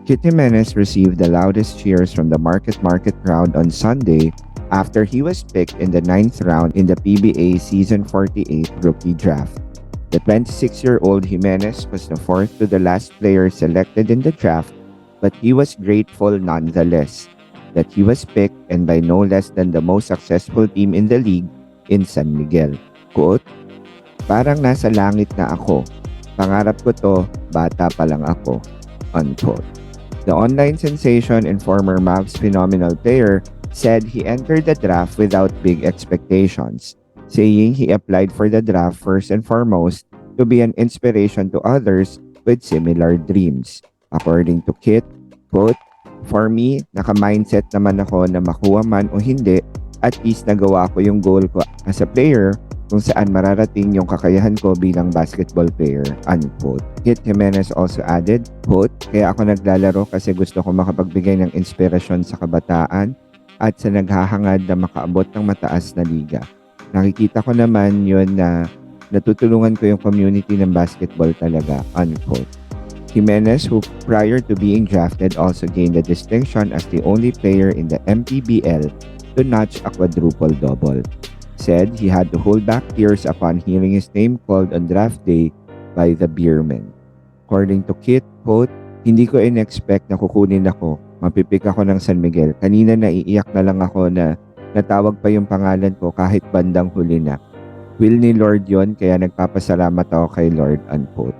Kit Jimenez received the loudest cheers from the market crowd on Sunday after he was picked in the 9th round in the PBA Season 48 rookie draft. The 26-year-old Jimenez was the fourth to the last player selected in the draft, but he was grateful nonetheless that he was picked and by no less than the most successful team in the league in San Miguel. Quote, "Parang nasa langit na ako. Pangarap ko to, bata pa lang ako." Unquote. The online sensation and former Mavs phenomenal player said he entered the draft without big expectations, saying he applied for the draft first and foremost to be an inspiration to others with similar dreams. According to Kit, quote, "For me, naka-mindset naman ako na makuha man o hindi, at least nagawa ko yung goal ko as a player kung saan mararating yung kakayahan ko bilang basketball player," unquote. Kit Jimenez also added, quote, "Kaya ako naglalaro kasi gusto ko makapagbigay ng inspirasyon sa kabataan at sa naghahangad na makaabot ng mataas na liga. Nakikita ko naman yun na natutulungan ko yung community ng basketball talaga," unquote. Jimenez, who prior to being drafted also gained the distinction as the only player in the MPBL to notch a quadruple double, said he had to hold back tears upon hearing his name called on draft day by the Beermen. According to Kit, quote, "Hindi ko in-expect na kukunin ako. Mapipik ako ng San Miguel. Kanina naiiyak na lang ako na natawag pa yung pangalan ko kahit bandang huli na. Will ni Lord yon kaya nagpapasalamat ako kay Lord," unquote.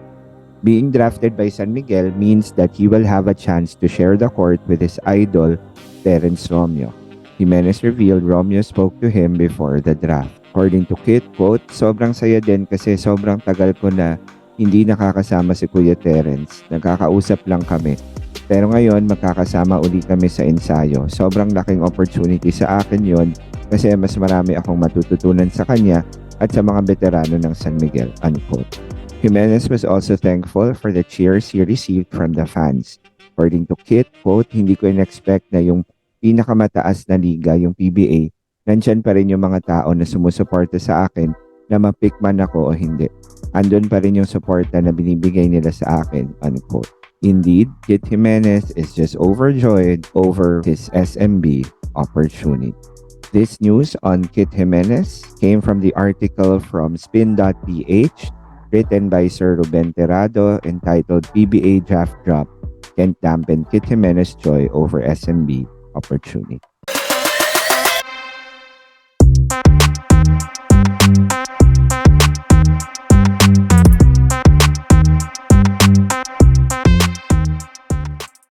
Being drafted by San Miguel means that he will have a chance to share the court with his idol, Terence Romeo. Jimenez revealed Romeo spoke to him before the draft. According to Kit, quote, "Sobrang saya din kasi sobrang tagal ko na hindi nakakasama si Kuya Terence. Nagkakausap lang kami. Pero ngayon, magkakasama uli kami sa ensayo. Sobrang laking opportunity sa akin yon kasi mas marami akong matututunan sa kanya at sa mga veterano ng San Miguel," unquote. Jimenez was also thankful for the cheers he received from the fans. According to Kit, quote, "Hindi ko in-expect na yung pinakamataas na liga, yung PBA, nandyan pa rin yung mga tao na sumusuporta sa akin na ma-pick man ako o hindi. Andun pa rin yung suporta na binibigay nila sa akin," unquote. Indeed, Kit Jimenez is just overjoyed over his SMB opportunity. This news on Kit Jimenez came from the article from spin.ph written by Sir Ruben Terrado entitled "PBA Draft Drop Can't Dampen Kit Jimenez Joy Over SMB Opportunity."